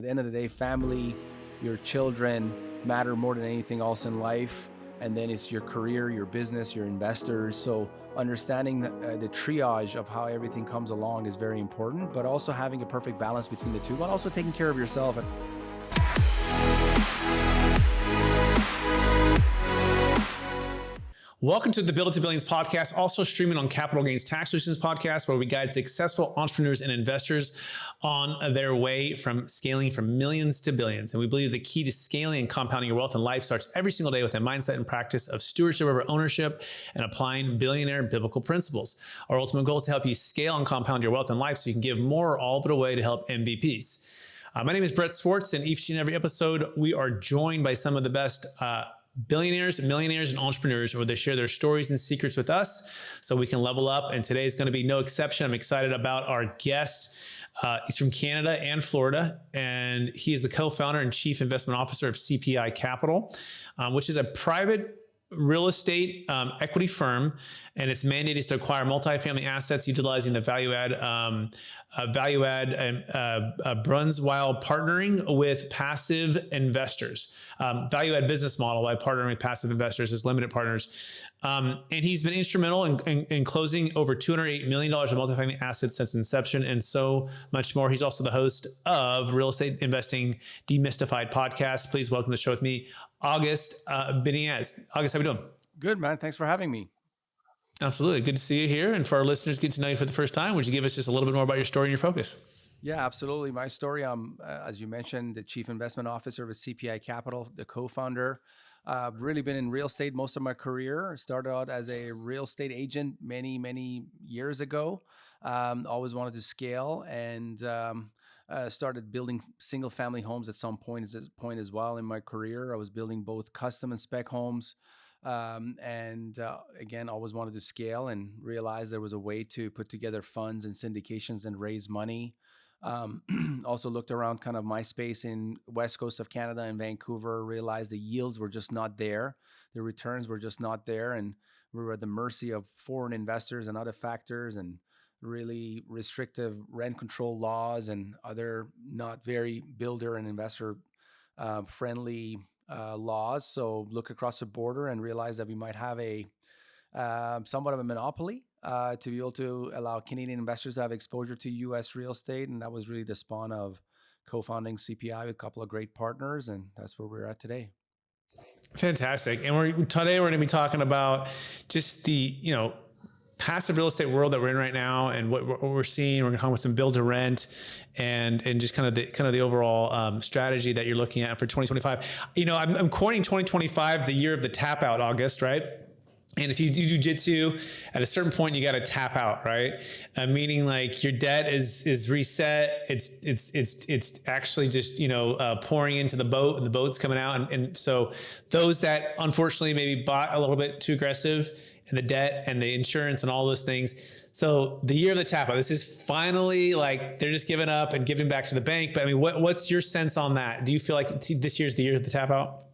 At the end of the day, family, your children matter more than anything else in life. And then it's your career, your business, your investors. So understanding the triage of how everything comes along is very important, but also having a perfect balance between the two, but also taking care of yourself. Welcome to the Build It to Billions podcast, also streaming on Capital Gains Tax Solutions podcast, where we guide successful entrepreneurs and investors on their way from scaling from millions to billions. And we believe the key to scaling and compounding your wealth in life starts every single day with a mindset and practice of stewardship over ownership and applying billionaire biblical principles. Our ultimate goal is to help you scale and compound your wealth in life so you can give more or all of it away to help MVPs. My name is Brett Swartz, and each and every episode, we are joined by some of the best billionaires, millionaires, and entrepreneurs, where they share their stories and secrets with us so we can level up. And today is going to be no exception. I'm excited about our guest. He's from Canada and Florida, and he is the co-founder and chief investment officer of CPI Capital, which is a private real estate equity firm, and its mandate is to acquire multifamily assets utilizing the value add Bruns while partnering with passive investors. Value add business model by partnering with passive investors as limited partners. And he's been instrumental in closing over $208 million of multifamily assets since inception, and so much more. He's also the host of Real Estate Investing Demystified podcast. Please welcome to the show with me, August Biniaz. August, how are we doing? Good, man. Thanks for having me. Absolutely. Good to see you here. And for our listeners, get to know you for the first time. Would you give us just a little bit more about your story and your focus? Yeah, absolutely. My story, I'm, as you mentioned, the chief investment officer of CPI Capital, the co-founder. I've really been in real estate most of my career. Started out as a real estate agent many years ago. Always wanted to scale, and started building single family homes at some point as well in my career. I was building both custom and spec homes. Again, always wanted to scale and realized there was a way to put together funds and syndications and raise money. Also looked around kind of my space in West Coast of Canada and Vancouver, realized the yields were just not there. The returns were just not there. And we were at the mercy of foreign investors and other factors, and really restrictive rent control laws and other not very builder and investor friendly laws. So look across the border and realize that we might have a somewhat of a monopoly to be able to allow Canadian investors to have exposure to U.S. real estate. And that was really the spawn of co-founding CPI with a couple of great partners. And that's where we're at today. Fantastic. And today we're going to be talking about just the, passive real estate world that we're in right now, and what we're seeing. We're going to talk about some build to rent, and just kind of the overall strategy that you're looking at for 2025. I'm coining 2025 the year of the tap out, August, right? And if you do jujitsu, at a certain point you got to tap out, right? Meaning like your debt is reset. It's actually just pouring into the boat, and the boat's coming out. And so those that unfortunately maybe bought a little bit too aggressive, and the debt and the insurance and all those things. So the year of the tap out, this is finally like they're just giving up and giving back to the bank. But I mean, what's your sense on that? Do you feel like this year's the year of the tap out?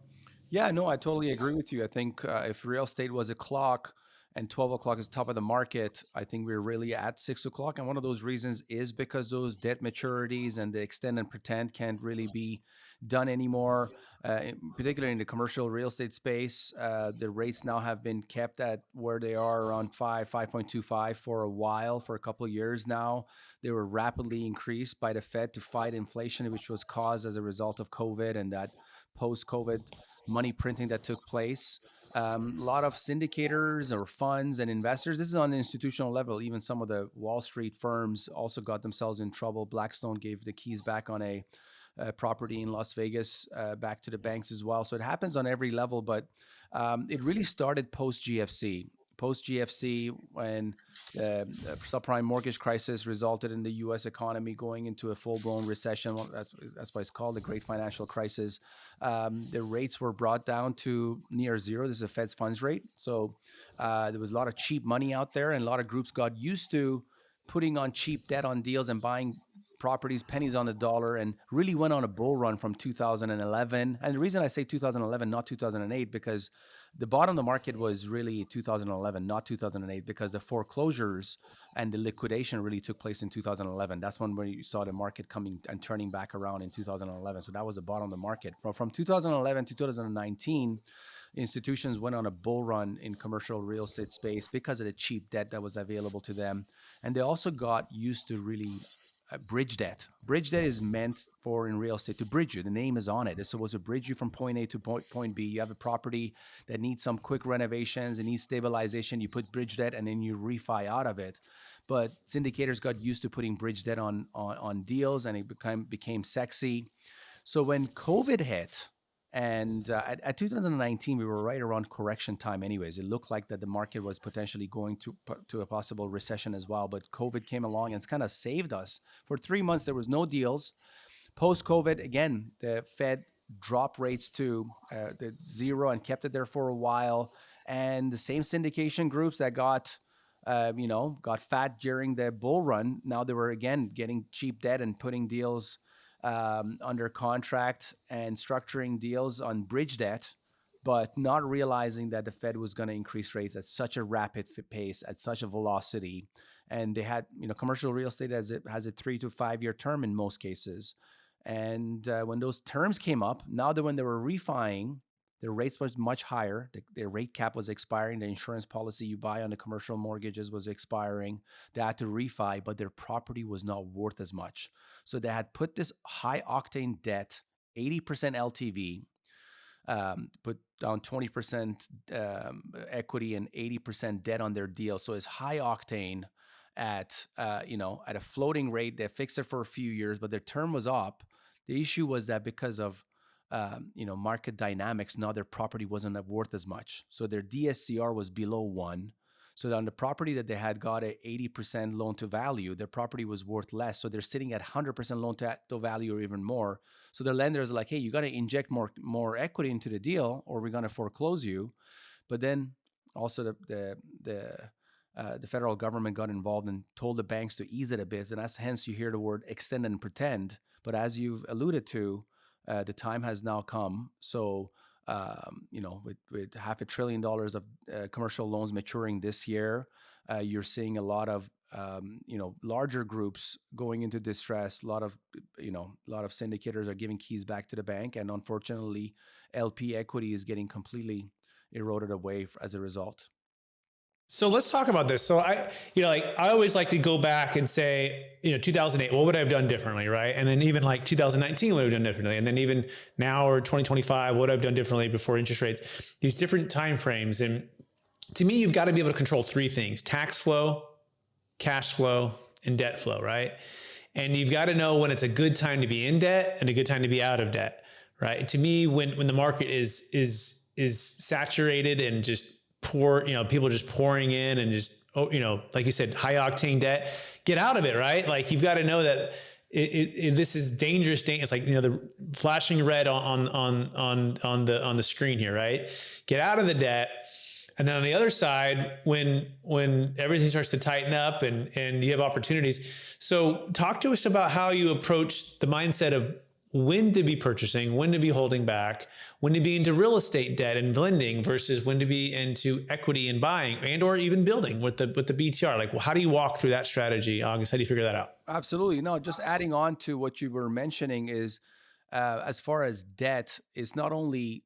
Yeah, no, I totally agree with you. I think if real estate was a clock and 12 o'clock is top of the market, I think we're really at 6 o'clock. And one of those reasons is because those debt maturities and the extend and pretend can't really be done anymore, particularly in the commercial real estate space. The rates now have been kept at where they are, around 5.25 for a while, for a couple of years now. They were rapidly increased by the Fed to fight inflation, which was caused as a result of COVID and that post-COVID money printing that took place. A lot of syndicators or funds and investors, this is on the institutional level, even some of the Wall Street firms also got themselves in trouble. Blackstone gave the keys back on a property in Las Vegas back to the banks as well. So it happens on every level, but it really started post-GFC. Post-GFC, when the subprime mortgage crisis resulted in the U.S. economy going into a full-blown recession. That's why it's called the Great Financial Crisis. The rates were brought down to near zero. This is a Fed's funds rate. So there was a lot of cheap money out there, and a lot of groups got used to putting on cheap debt on deals and buying properties, pennies on the dollar, and really went on a bull run from 2011. And the reason I say 2011, not 2008, because the bottom of the market was really 2011, not 2008, because the foreclosures and the liquidation really took place in 2011. That's when you saw the market coming and turning back around in 2011. So that was the bottom of the market. From 2011 to 2019, institutions went on a bull run in commercial real estate space because of the cheap debt that was available to them. And they also got used to really bridge debt. Bridge debt is meant for in real estate to bridge you. The name is on it. It's supposed to bridge you from point A to point B. You have a property that needs some quick renovations, it needs stabilization. You put bridge debt and then you refi out of it. But syndicators got used to putting bridge debt on deals, and it became sexy. So when COVID hit, and at 2019, we were right around correction time. Anyways, it looked like that the market was potentially going to a possible recession as well. But COVID came along and it's kind of saved us. For 3 months, there was no deals. Post COVID, again, the Fed dropped rates to the zero and kept it there for a while. And the same syndication groups that got fat during the bull run, now they were again getting cheap debt and putting deals under contract and structuring deals on bridge debt, but not realizing that the Fed was going to increase rates at such a rapid pace, at such a velocity. And they had, commercial real estate has a 3 to 5 year term in most cases. And when those terms came up, now that when they were refining, their rates was much higher. Their rate cap was expiring. The insurance policy you buy on the commercial mortgages was expiring. They had to refi, but their property was not worth as much. So they had put this high octane debt, 80% LTV, put down 20% equity and 80% debt on their deal. So it's high octane at a floating rate. They fixed it for a few years, but their term was up. The issue was that because of market dynamics, now their property wasn't worth as much. So their DSCR was below 1. So on the property that they had got a 80% loan to value, their property was worth less. So they're sitting at 100% loan to value or even more. So the lenders are like, hey, you got to inject more equity into the deal or we're going to foreclose you. But then also the federal government got involved and told the banks to ease it a bit. And that's hence you hear the word extend and pretend. But as you've alluded to, the time has now come. So, with $500 billion of commercial loans maturing this year, you're seeing a lot of, larger groups going into distress. A lot of syndicators are giving keys back to the bank. And unfortunately, LP equity is getting completely eroded away as a result. So let's talk about this. So I always like to go back and say, 2008, what would I have done differently, right? And then even like 2019, what would I have done differently? And then even now or 2025, what would I have done differently before interest rates? These different time frames. And to me, you've got to be able to control three things: tax flow, cash flow, and debt flow, right? And you've got to know when it's a good time to be in debt and a good time to be out of debt, right? To me, when the market is saturated and just people just pouring in and just, like you said, high octane debt, get out of it, right? Like you've got to know that this is dangerous. It's like, the flashing red on the screen here, right? Get out of the debt. And then on the other side, when everything starts to tighten up and you have opportunities. So talk to us about how you approach the mindset of when to be purchasing, when to be holding back, when to be into real estate debt and lending versus when to be into equity and buying and or even building with the BTR. Like, well, how do you walk through that strategy, August? How do you figure that out? Absolutely. No, just adding on to what you were mentioning is, as far as debt, is not only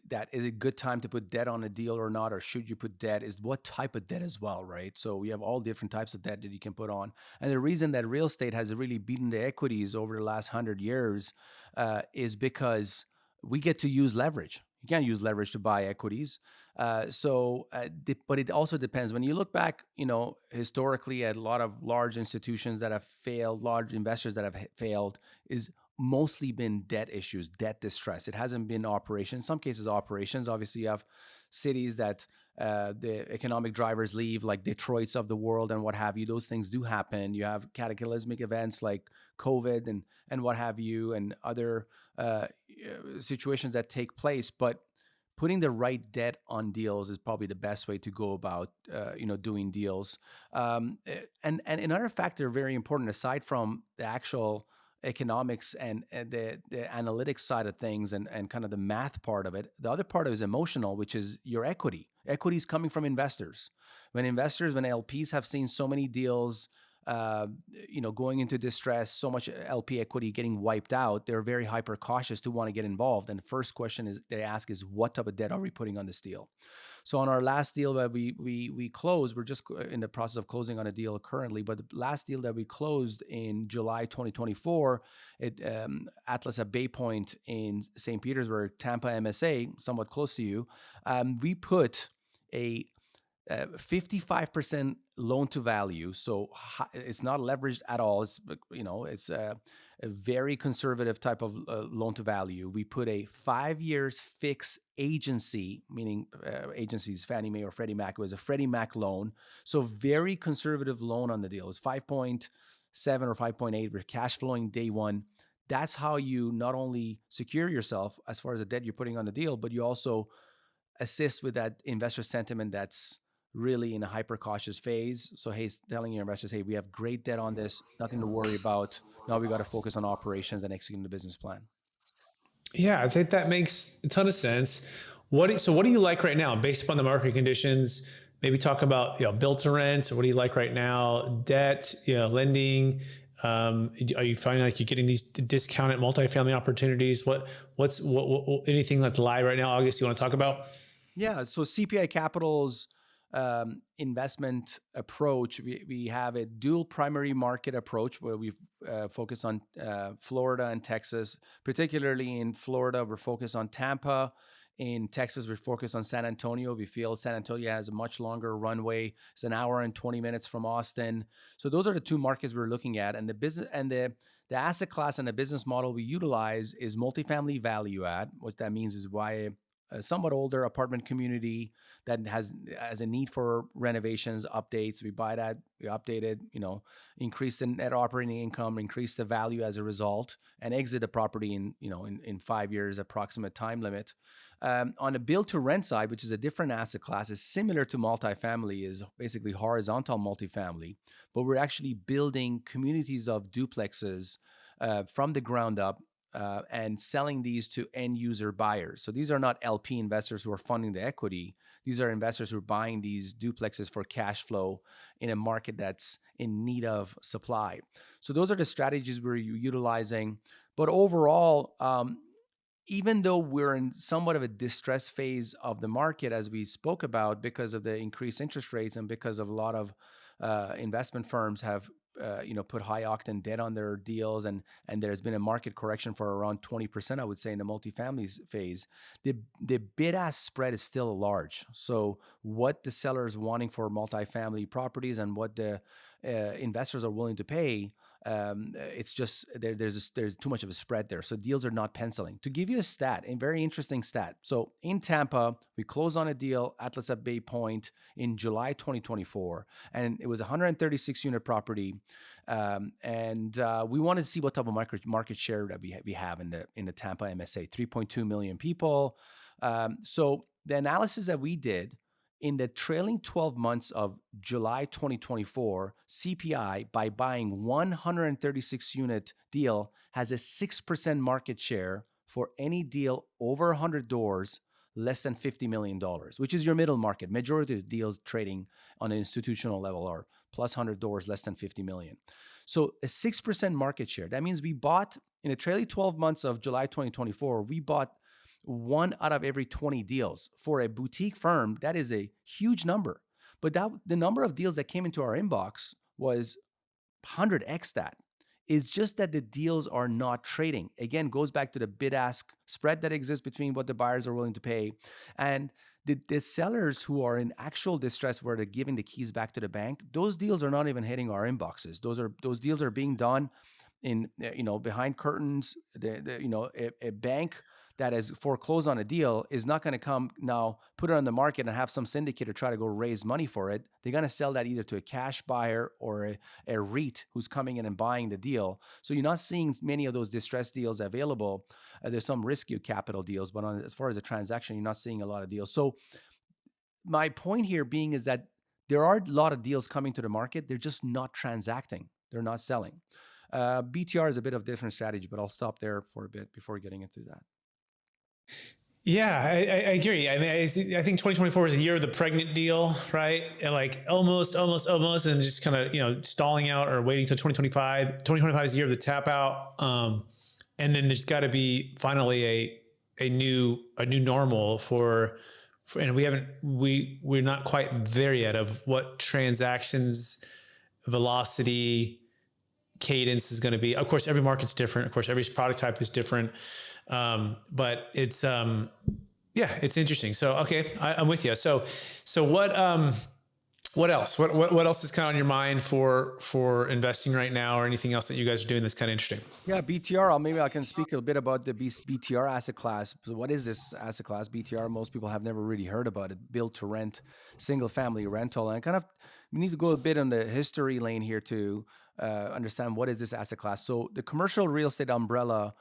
that is a good time to put debt on a deal or not, or should you put debt, is what type of debt as well, right? So we have all different types of debt that you can put on. And the reason that real estate has really beaten the equities over the last 100 years is because we get to use leverage. You can't use leverage to buy equities. But it also depends. When you look back, historically at a lot of large institutions that have failed, large investors that have failed, is mostly been debt issues, debt distress. It hasn't been operations. In some cases, operations. Obviously, you have cities that the economic drivers leave, like Detroit's of the world and what have you. Those things do happen. You have cataclysmic events like COVID and what have you, and other situations that take place. But putting the right debt on deals is probably the best way to go about doing deals. And another factor very important aside from the actual economics and the analytics side of things and kind of the math part of it, the other part of it is emotional, which is your equity is coming from investors. When LPs have seen so many deals uh, going into distress, so much LP equity getting wiped out, they're very hyper cautious to want to get involved. And the first question is they ask is, what type of debt are we putting on this deal? So on our last deal that we closed, we're just in the process of closing on a deal currently, but the last deal that we closed in July 2024, Atlas at Bay Point in St. Petersburg, Tampa MSA, somewhat close to you, we put a 55% loan to value. So it's not leveraged at all. It's a very conservative type of loan to value. We put a 5 years fixed agency, meaning agencies, Fannie Mae or Freddie Mac. It was a Freddie Mac loan. So very conservative loan on the deal. It was 5.7 or 5.8. We're cash flowing day one. That's how you not only secure yourself as far as the debt you're putting on the deal, but you also assist with that investor sentiment that's really in a hyper cautious phase. So, hey, telling your investors, hey, we have great debt on this, nothing to worry about. Now we got to focus on operations and executing the business plan. Yeah, I think that makes a ton of sense. What do you like right now based upon the market conditions? Maybe talk about build to rent. What do you like right now? Debt, lending. Are you finding like you're getting these discounted multifamily opportunities? What anything that's live right now? August, you want to talk about? Yeah. So CPI Capital's investment approach, we have a dual primary market approach where we focus on Florida and Texas. Particularly in Florida, we're focused on Tampa. In Texas, we're focused on San Antonio. We feel San Antonio has a much longer runway. It's an hour and 20 minutes from Austin. So those are the two markets we're looking at. And the business and the asset class and the business model we utilize is multifamily value add. What that means is why a somewhat older apartment community that has a need for renovations, updates. We buy that, we update it, increase the net operating income, increase the value as a result, and exit the property in 5 years approximate time limit. On the build to rent side, which is a different asset class, is similar to multifamily, is basically horizontal multifamily, but we're actually building communities of duplexes from the ground up and selling these to end user buyers. So these are not LP investors who are funding the equity. These are investors who are buying these duplexes for cash flow in a market that's in need of supply. So those are the strategies we're utilizing. But overall, even though we're in somewhat of a distress phase of the market, as we spoke about, because of the increased interest rates and because of a lot of investment firms have put high octane debt on their deals, and there's been a market correction for around 20%, I would say, in the multifamily phase. The bid ask spread is still large. So what the seller is wanting for multifamily properties and what the investors are willing to pay, it's just there's too much of a spread there. So deals are not penciling. To give you a stat, a very interesting stat. So in Tampa, we closed on a deal, Atlas at Bay Point, in July 2024, and it was a 136 unit property. And we wanted to see what type of market share that we have in the Tampa MSA. 3.2 million people. So the analysis that we did in the trailing 12 months of July 2024, CPI, by buying 136 unit deal, has a 6% market share for any deal over 100 doors, less than $50 million, which is your middle market. Majority of deals trading on an institutional level are plus 100 doors, less than 50 million. So a 6% market share. That means we bought, in the trailing 12 months of July 2024, we bought one out of every 20 deals. For a boutique firm, that is a huge number. But the number of deals that came into our inbox was 100x that. It's just that the deals are not trading. Again, goes back to the bid-ask spread that exists between what the buyers are willing to pay. And the sellers who are in actual distress where they're giving the keys back to the bank, those deals are not even hitting our inboxes. Those deals are being done in behind curtains. A bank that has foreclosed on a deal is not going to come now, put it on the market and have some syndicator try to go raise money for it. They're going to sell that either to a cash buyer or a REIT who's coming in and buying the deal. So you're not seeing many of those distressed deals available. There's some risky capital deals, but as far as a transaction, you're not seeing a lot of deals. So my point here being is that there are a lot of deals coming to the market. They're just not transacting. They're not selling. BTR is a bit of a different strategy, but I'll stop there for a bit before getting into that. Yeah, I agree. I mean, I think 2024 is the year of the pregnant deal, right? And like almost, and just kind of, stalling out or waiting till 2025. 2025 is the year of the tap out. And then there's got to be finally a new normal for and we're not quite there yet of what transactions velocity cadence is going to be. Of course, every market's different. Of course, every product type is different. But it's, it's interesting. So, okay, I'm with you. So what else? What else is kind of on your mind for investing right now, or anything else that you guys are doing that's kind of interesting? Yeah, BTR. Maybe I can speak a bit about the BTR asset class. So what is this asset class? BTR, most people have never really heard about it. Built to rent, single family rental. And we need to go a bit on the history lane here to understand what is this asset class. So the commercial real estate umbrella,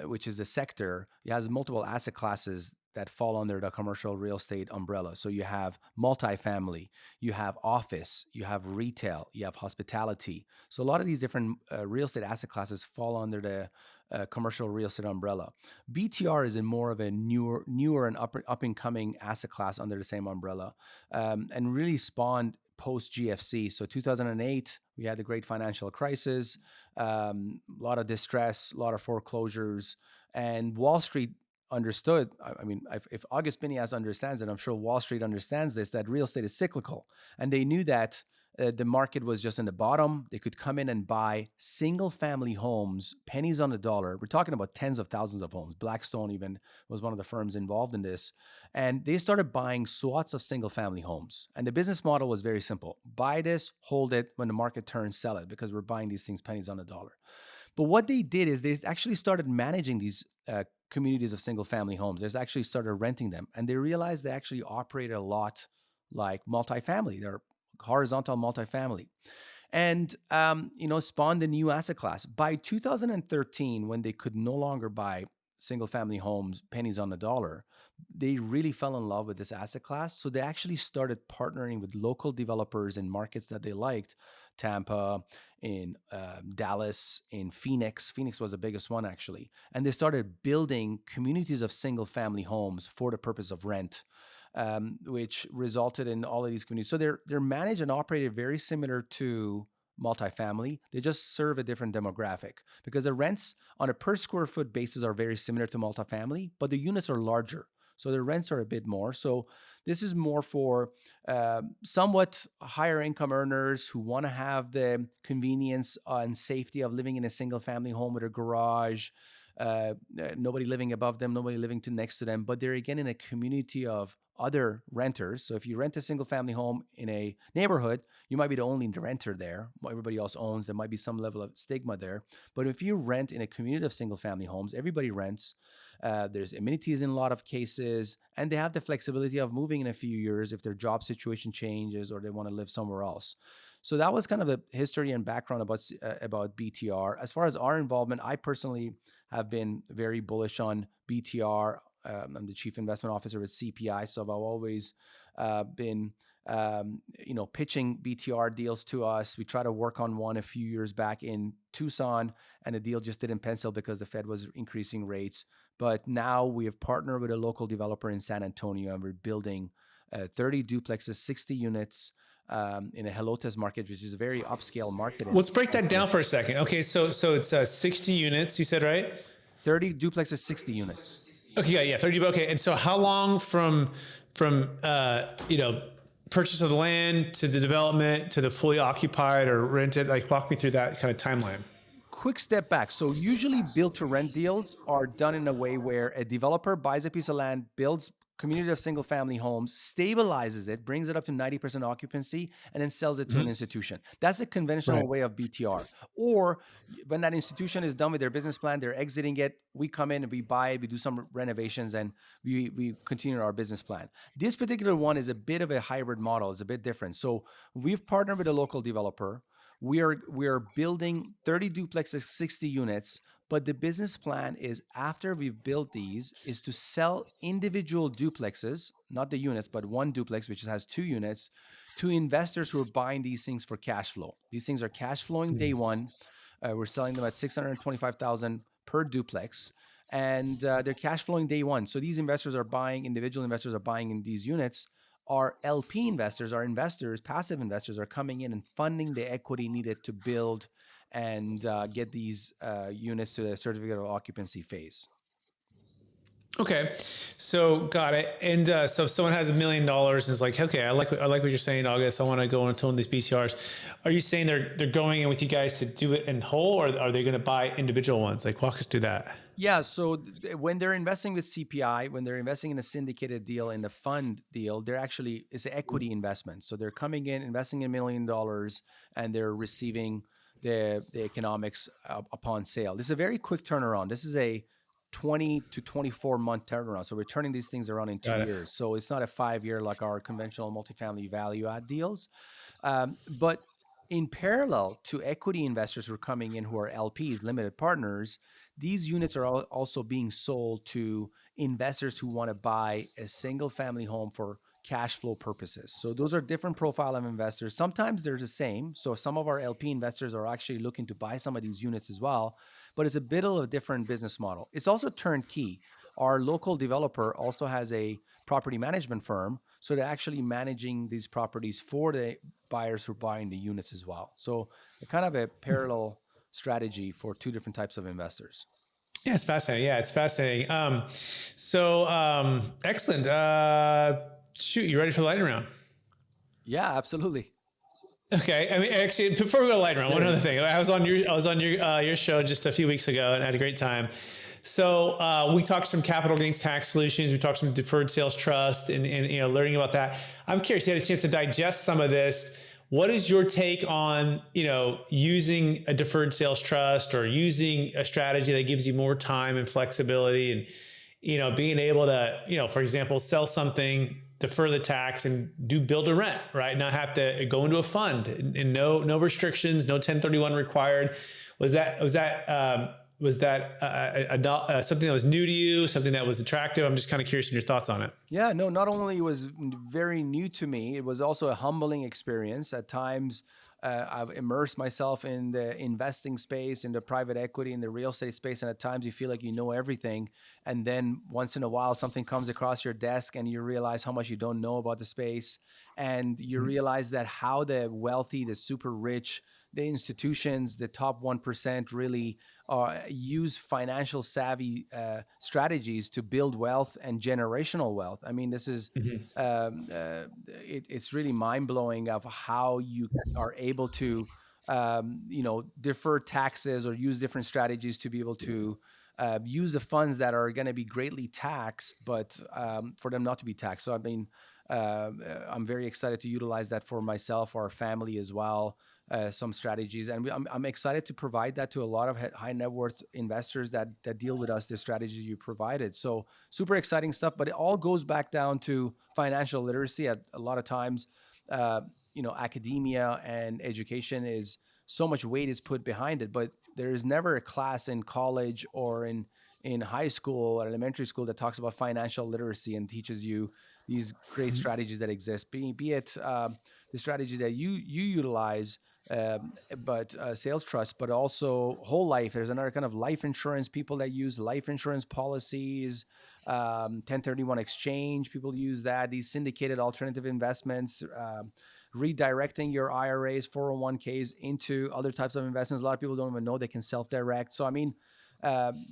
which is a sector, it has multiple asset classes that fall under the commercial real estate umbrella. So you have multifamily, you have office, you have retail, you have hospitality. So a lot of these different real estate asset classes fall under the commercial real estate umbrella. BTR is more of a newer and up and coming asset class under the same umbrella, and really spawned post GFC. So 2008, we had the great financial crisis, a lot of distress, a lot of foreclosures, and Wall Street understood. I mean, if August Biniaz understands it, I'm sure Wall Street understands this, that real estate is cyclical. And they knew that the market was just in the bottom. They could come in and buy single family homes, pennies on the dollar. We're talking about tens of thousands of homes. Blackstone even was one of the firms involved in this. And they started buying swaths of single family homes. And the business model was very simple. Buy this, hold it. When the market turns, sell it, because we're buying these things pennies on the dollar. But what they did is they actually started managing these communities of single family homes. They actually started renting them. And they realized they actually operated a lot like multifamily. They're horizontal multifamily. And, spawned a new asset class. By 2013, when they could no longer buy single family homes, pennies on the dollar, they really fell in love with this asset class. So they actually started partnering with local developers in markets that they liked. Tampa, in Dallas, in Phoenix. Phoenix was the biggest one, actually. And they started building communities of single family homes for the purpose of rent, which resulted in all of these communities. So they're managed and operated very similar to multifamily. They just serve a different demographic, because the rents on a per square foot basis are very similar to multifamily, but the units are larger. So the rents are a bit more. So this is more for somewhat higher income earners who want to have the convenience and safety of living in a single family home with a garage, nobody living above them, nobody living next to them, but they're again in a community of other renters. So if you rent a single family home in a neighborhood, you might be the only renter there. Everybody else owns. There might be some level of stigma there. But if you rent in a community of single family homes, everybody rents. There's amenities in a lot of cases, and they have the flexibility of moving in a few years if their job situation changes or they want to live somewhere else. So that was kind of the history and background about BTR. As far as our involvement, I personally have been very bullish on BTR. I'm the chief investment officer at CPI, so I've always been pitching BTR deals to us. We tried to work on one a few years back in Tucson, and the deal just didn't pencil because the Fed was increasing rates. But now we have partnered with a local developer in San Antonio, and we're building 30 duplexes, 60 units in a Helotes market, which is a very upscale market. Let's break that down for a second. Okay, so it's 60 units, you said, right? 30 duplexes, 60 units. Okay, yeah, 30. Okay, and so how long from purchase of the land to the development to the fully occupied or rented? Like, walk me through that kind of timeline. Quick step back. So usually build to rent deals are done in a way where a developer buys a piece of land, builds community of single family homes, stabilizes it, brings it up to 90% occupancy, and then sells it to an Mhm. institution. That's a conventional Right. way of BTR. Or when that institution is done with their business plan, they're exiting it, we come in and we buy it, we do some renovations, and we continue our business plan. This particular one is a bit of a hybrid model, it's a bit different. So we've partnered with a local developer. We are building 30 duplexes, 60 units, but the business plan is after we've built these is to sell individual duplexes, not the units, but one duplex, which has 2 units, to investors who are buying these things for cash flow. These things are cash flowing day one. We're selling them at 625,000 per duplex, and they're cash flowing day one. So these investors are buying, individual investors are buying in these units. Our LP investors, our investors, passive investors are coming in and funding the equity needed to build and get these units to the certificate of occupancy phase. Okay, so got it. And so if someone has $1 million and is like, okay, I like what you're saying, August. I want to go into one of these BTRs. Are you saying they're going in with you guys to do it in whole, or are they going to buy individual ones? Like, walk us through that. Yeah, so when they're investing with CPI, when they're investing in a syndicated deal, in the fund deal, they're actually, it's an equity investment. So they're coming in, investing $1 million, and they're receiving the economics upon sale. This is a very quick turnaround. This is a 20 to 24-month turnaround. So we're turning these things around in two Got it. years. So it's not a 5 year like our conventional multifamily value add deals. But in parallel to equity investors who are coming in who are LPs, limited partners, these units are also being sold to investors who want to buy a single family home for cash flow purposes. So those are different profile of investors. Sometimes they're the same. So some of our LP investors are actually looking to buy some of these units as well, but it's a bit of a different business model. It's also turnkey. Our local developer also has a property management firm, so they're actually managing these properties for the buyers who are buying the units as well. So a kind of a parallel strategy for two different types of investors. Yeah, it's fascinating. Yeah, it's fascinating. Excellent. Shoot, you ready for the lightning round? Yeah, absolutely. Okay. I mean, actually, before we go to lightning round, Yeah, one yeah. other thing. I was on your show just a few weeks ago and had a great time. So we talked some capital gains tax solutions. We talked some deferred sales trust and learning about that. I'm curious. You had a chance to digest some of this. What is your take on using a deferred sales trust or using a strategy that gives you more time and flexibility and being able to, for example, sell something, defer the tax, and do build to rent, right? Not have to go into a fund, and no restrictions, no 1031 required. Was that something that was new to you, something that was attractive? I'm just kind of curious in your thoughts on it. Yeah, no, not only was very new to me, it was also a humbling experience. At times, I've immersed myself in the investing space, in the private equity, in the real estate space, and at times you feel like you know everything. And then once in a while, something comes across your desk, and you realize how much you don't know about the space, and you realize that how the wealthy, the super rich, the institutions, the top 1% really use financial savvy strategies to build wealth and generational wealth. I mean, this is Mhm. it's really mind blowing of how you are able to defer taxes or use different strategies to be able to use the funds that are going to be greatly taxed, but for them not to be taxed. So I mean, I'm very excited to utilize that for myself, our family as well. Some strategies, and I'm excited to provide that to a lot of high net worth investors that deal with us. The strategies you provided, so super exciting stuff. But it all goes back down to financial literacy. At a lot of times, academia and education is so much weight is put behind it, but there is never a class in college or in high school or elementary school that talks about financial literacy and teaches you these great strategies that exist. Be it the strategy that you utilize, but sales trust, but also whole life. There's another kind of life insurance, people that use life insurance policies, 1031 exchange, people use that, these syndicated alternative investments, redirecting your IRAs, 401ks into other types of investments. A lot of people don't even know they can self-direct. So, I mean,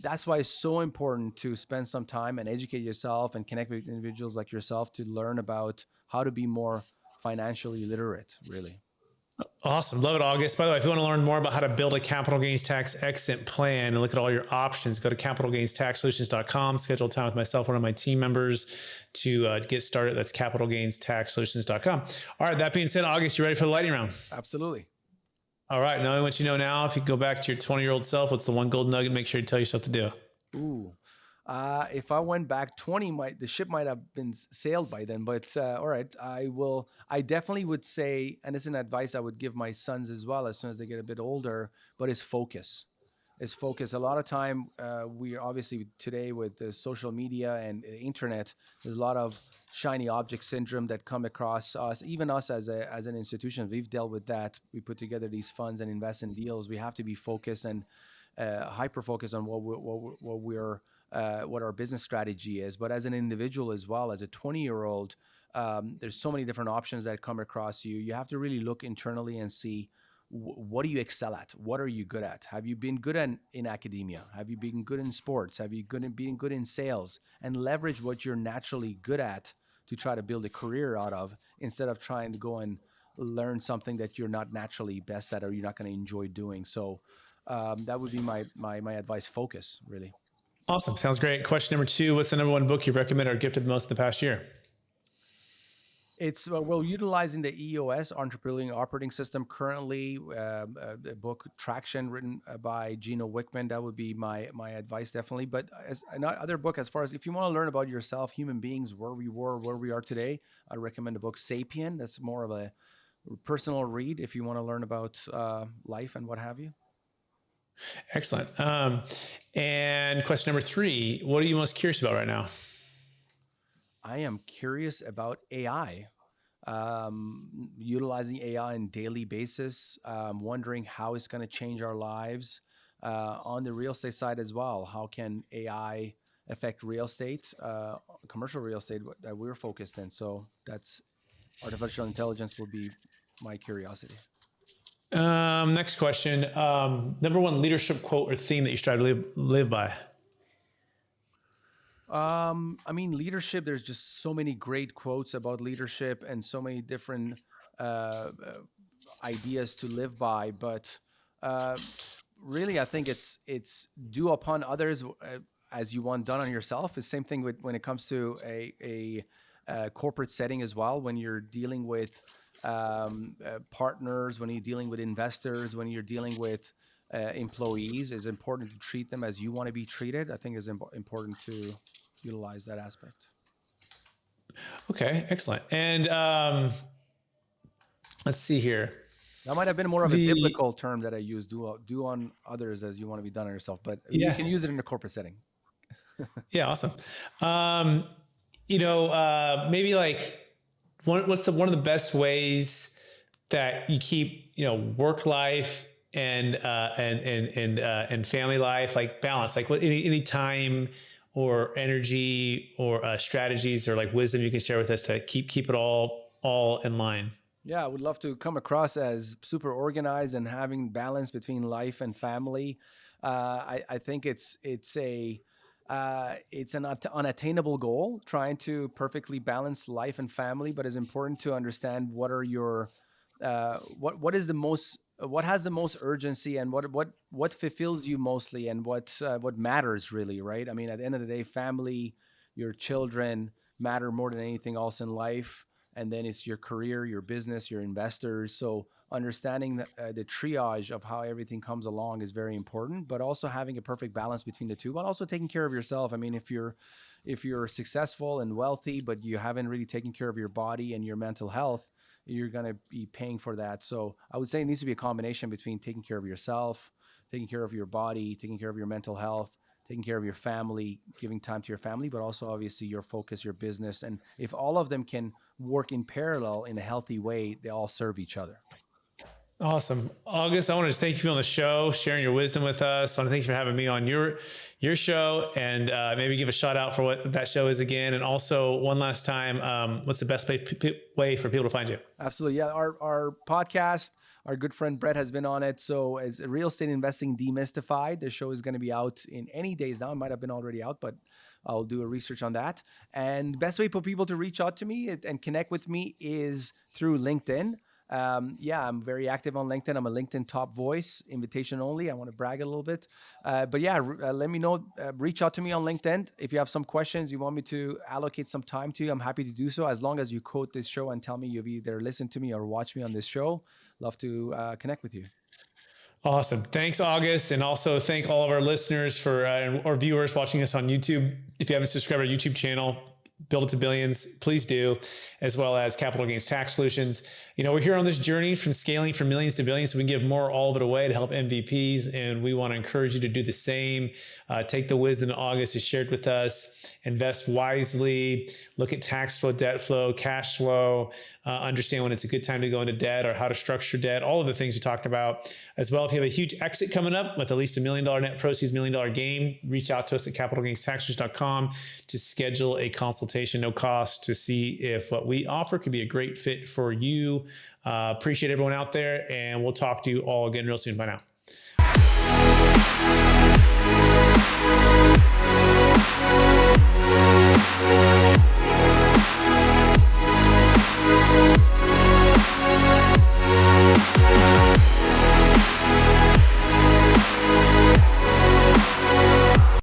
that's why it's so important to spend some time and educate yourself and connect with individuals like yourself to learn about how to be more financially literate, really. Awesome. Love it, August. By the way, if you want to learn more about how to build a capital gains tax exit plan and look at all your options, go to capitalgainstaxsolutions.com, schedule time with myself, one of my team members to get started. That's capitalgainstaxsolutions.com. All right. That being said, August, you ready for the lightning round? Absolutely. All right. Knowing what you know now, if you go back to your 20-year-old self, what's the one gold nugget? Make sure you tell yourself to do. Ooh. If I went back 20, the ship might have been sailed by then. But all right, I will. I definitely would say, and it's an advice I would give my sons as well, as soon as they get a bit older. But it's focus. It's focus. A lot of time, we obviously today with the social media and the internet, there's a lot of shiny object syndrome that come across us. Even us as an institution, we've dealt with that. We put together these funds and invest in deals. We have to be focused and hyper focused on what our business strategy is. But as an individual as well, as a 20-year-old, there's so many different options that come across you. You have to really look internally and see what do you excel at? What are you good at? Have you been good in academia? Have you been good in sports? Have you been good in sales? And leverage what you're naturally good at to try to build a career out of, instead of trying to go and learn something that you're not naturally best at or you're not going to enjoy doing. So that would be my advice. Focus, really. Awesome. Sounds great. Question number 2, what's the number one book you've recommended or gifted the most in the past year? It's utilizing the EOS Entrepreneurial Operating System currently, the book Traction, written by Gino Wickman. That would be my advice, definitely. But as another book, as far as if you want to learn about yourself, human beings, where we were, where we are today, I recommend the book Sapien. That's more of a personal read if you want to learn about life and what have you. Excellent. And question number 3, what are you most curious about right now? I am curious about AI, utilizing AI on a daily basis, wondering how it's going to change our lives on the real estate side as well. How can AI affect real estate, commercial real estate that we're focused in? So that's artificial intelligence will be my curiosity. Next question. Number 1 leadership quote or theme that you strive to live by. I mean, leadership, there's just so many great quotes about leadership and so many different ideas to live by. But really, I think it's do upon others as you want done on yourself. The same thing when it comes to a corporate setting as well. When you're dealing with partners, when you're dealing with investors, when you're dealing with employees, it's important to treat them as you want to be treated. I think it's important to utilize that aspect. Okay, excellent. And let's see here. That might have been more of a biblical term that I use. Do on others as you want to be done on yourself, but you can use it in a corporate setting. Yeah, awesome. Maybe like what's one of the best ways that you keep work life and family life like balance? Like what any time or energy or strategies or like wisdom you can share with us to keep it all in line? Yeah, I would love to come across as super organized and having balance between life and family. I think it's an unattainable goal, trying to perfectly balance life and family. But it's important to understand what are your what is the most, what has the most urgency, and what fulfills you mostly, and what matters really, right? I mean, at the end of the day, family, your children matter more than anything else in life. And then it's your career, your business, your investors. So understanding the triage of how everything comes along is very important, but also having a perfect balance between the two, but also taking care of yourself. I mean, if you're successful and wealthy, but you haven't really taken care of your body and your mental health, you're going to be paying for that. So I would say it needs to be a combination between taking care of yourself, taking care of your body, taking care of your mental health, taking care of your family, giving time to your family, but also obviously your focus, your business. And if all of them can work in parallel in a healthy way, they all serve each other. Awesome. August, I want to thank you for being on the show, sharing your wisdom with us. I want to thank you for having me on your show, and maybe give a shout out for what that show is again. And also one last time, what's the best way for people to find you? Absolutely. Yeah. Our podcast, our good friend Brett has been on it. So as Real Estate Investing Demystified, the show is going to be out in any days now. It might have been already out, but I'll do a research on that. And the best way for people to reach out to me and connect with me is through LinkedIn. Yeah, I'm very active on LinkedIn. I'm a LinkedIn top voice, invitation only. I want to brag a little bit. But yeah, let me know. Reach out to me on LinkedIn. If you have some questions, you want me to allocate some time to you, I'm happy to do so. As long as you quote this show and tell me you've either listened to me or watched me on this show, love to connect with you. Awesome. Thanks, August. And also thank all of our listeners or viewers watching us on YouTube. If you haven't subscribed to our YouTube channel, Build It to Billions, please do, as well as Capital Gains Tax Solutions. We're here on this journey from scaling from millions to billions, so we can give more all of it away to help MVPs, and we want to encourage you to do the same. Take the wisdom that August has shared with us, invest wisely, look at tax flow, debt flow, cash flow, understand when it's a good time to go into debt or how to structure debt, all of the things we talked about. As well, if you have a huge exit coming up with at least $1 million net proceeds, $1 million gain, reach out to us at capitalgainstaxsolutions.com to schedule a consultation, no cost, to see if what we offer could be a great fit for you. Appreciate everyone out there, and we'll talk to you all again real soon. Bye now.